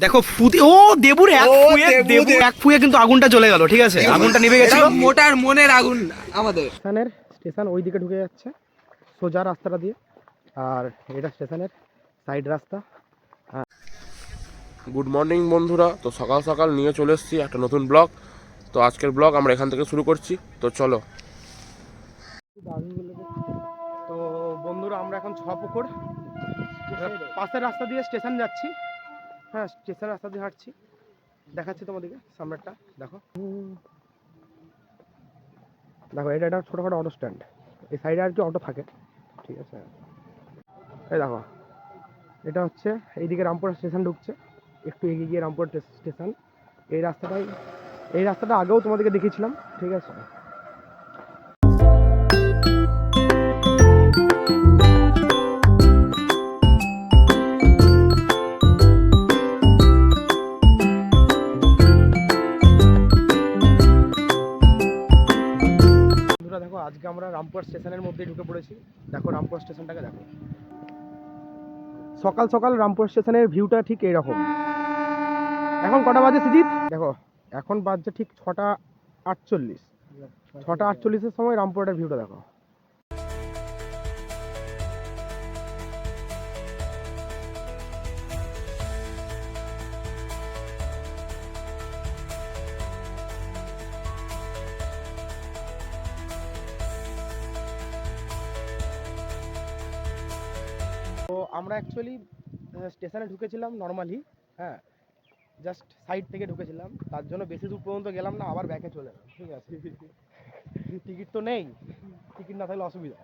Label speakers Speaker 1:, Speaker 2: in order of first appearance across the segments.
Speaker 1: দেখো ফুতে ও দেবুর এক ফুয়ে কিন্তু আগুনটা জ্বলে গেল। ঠিক আছে, আগুনটা নিভে গেছিল।
Speaker 2: মোটার মনের আগুন আমাদের
Speaker 1: স্টেশন ওই দিকে ঢুকে যাচ্ছে সোজা রাস্তাটা দিয়ে, আর এটা স্টেশনের সাইড রাস্তা।
Speaker 3: গুড মর্নিং বন্ধুরা, তো সকাল সকাল নিয়ে চলে এসেছি একটা নতুন ব্লগ। তো আজকের ব্লগ আমরা এখান থেকে শুরু করছি, তো চলো।
Speaker 1: তো বন্ধুরা, আমরা এখন ছপুকুর পাশের রাস্তা দিয়ে স্টেশন যাচ্ছি। হ্যাঁ, স্টেশন রাস্তা দিয়ে হাঁটছি, দেখাচ্ছি তোমাদেরকে সামনেরটা। দেখো দেখো, এটা একটা ছোটোখাটো অটো স্ট্যান্ড। এই সাইডে আর কি অটো থাকে। ঠিক আছে, এই দেখো, এটা হচ্ছে এইদিকে রামপুর স্টেশন ঢুকছে, একটু এগিয়ে গিয়ে রামপুর স্টেশন। এই রাস্তাটা আগেও তোমাদেরকে দেখিয়েছিলাম। ঠিক আছে, দেখো আজকে আমরা রামপুর স্টেশনের মধ্যে ঢুকে পড়েছি। দেখো রামপুর স্টেশনটাকে দেখো, সকাল সকাল রামপুর স্টেশনের ভিউটা ঠিক এইরকম। এখন কটা বাজে সুজিত? দেখো এখন বাজছে ঠিক 6:48। 6:48-এর সময় রামপুরের ভিউটা দেখো। তো আমরা অ্যাকচুয়ালি স্টেশনে ঢুকেছিলাম নর্মালি, হ্যাঁ, জাস্ট সাইড থেকে ঢুকেছিলাম, তার জন্য বেশি দূর পর্যন্ত গেলাম না, আবার ব্যাকে চলে এলাম। ঠিক আছে, টিকিট তো নেই, টিকিট না থাকলে অসুবিধা।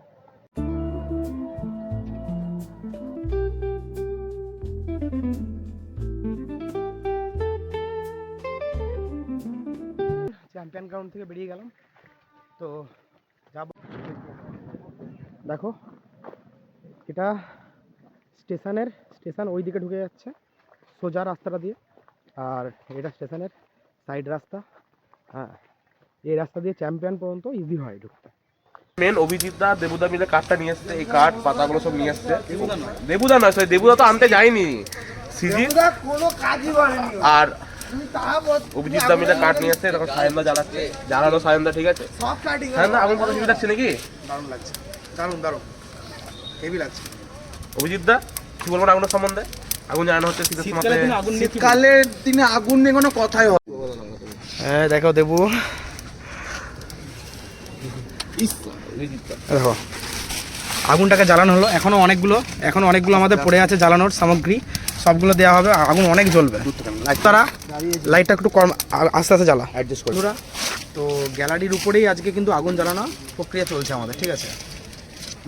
Speaker 1: চ্যাম্পিয়ন গ্রাউন্ড থেকে বেরিয়ে গেলাম, তো যাব। দেখো এটা স্টেশন ওই দিকে ঢুকে যাচ্ছে সোজা রাস্তাটা দিয়ে, আর এটা স্টেশনের সাইড রাস্তা। হ্যাঁ, এই রাস্তা দিয়ে চ্যাম্পিয়ন পর্যন্ত ইজি হয় ঢুকতে।
Speaker 3: মেন অভিজিৎ দা দেবুদা মিলে কাঠটা নিয়ে এসছে, এই কাঠ পাতাগুলো সব নিয়ে এসছে। দেবুদা নয়, সরি দেবুদা তো আনতে যায়নি, সিজিত আর অভিজিৎ দা মিলে কাঠ নিয়ে এসছে। তখন সায়নদা জ্বালাচ্ছে, জ্বালানো সায়নদা। ঠিক আছে, সায়নদা আগুন কত হেভি লাগছে নাকি?
Speaker 1: দারুণ লাগছে, দারুণ হেভি লাগছে।
Speaker 3: অভিজিৎ দা কি বলবো আগুনের সম্বন্ধে? আগুন জ্বালানো হচ্ছে
Speaker 2: শীতকালের দিনে আগুন নিয়ে কোনো কথাই হবে।
Speaker 1: হ্যাঁ দেখো দেবু, দেখো আগুনটাকে জ্বালানো হলো। এখনো অনেকগুলো আমাদের পড়ে আছে জ্বালানোর সামগ্রী, সবগুলো দেওয়া হবে। আগুন অনেক জ্বলবে। তারা লাইটটা একটু কম, আস্তে আস্তে জ্বালা অ্যাডজাস্ট করে। তো গ্যালারির উপরেই আজকে কিন্তু আগুন জ্বালানো প্রক্রিয়া চলছে আমাদের। ঠিক আছে,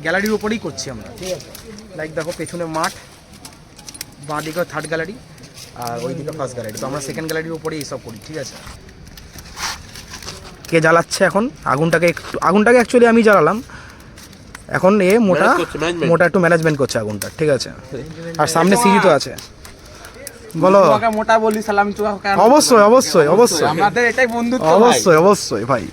Speaker 1: গ্যালারির উপরেই করছি আমরা। ঠিক আছে, লাইক দেখো পেছনে মাঠ, বাঁ দিকে থার্ড গ্যালারি, আর ওই দিকে ফার্স্ট গ্যালারি। তো আমরা সেকেন্ড গ্যালারির উপরেই এইসব করি। ঠিক আছে, কে জ্বালাচ্ছে এখন আগুনটাকে? আগুনটাকে অ্যাকচুয়ালি আমি জ্বালালাম, এখন মোটা একটু ম্যানেজমেন্ট করছে আগুনটা। ঠিক আছে, আর সামনে সিঁড়ি তো আছে। বলো,
Speaker 2: মোটা বলি সালাম চুয়া।
Speaker 1: অবশ্যই
Speaker 2: আমাদের এটাই বন্ধুত্ব,
Speaker 1: অবশ্যই ভাই।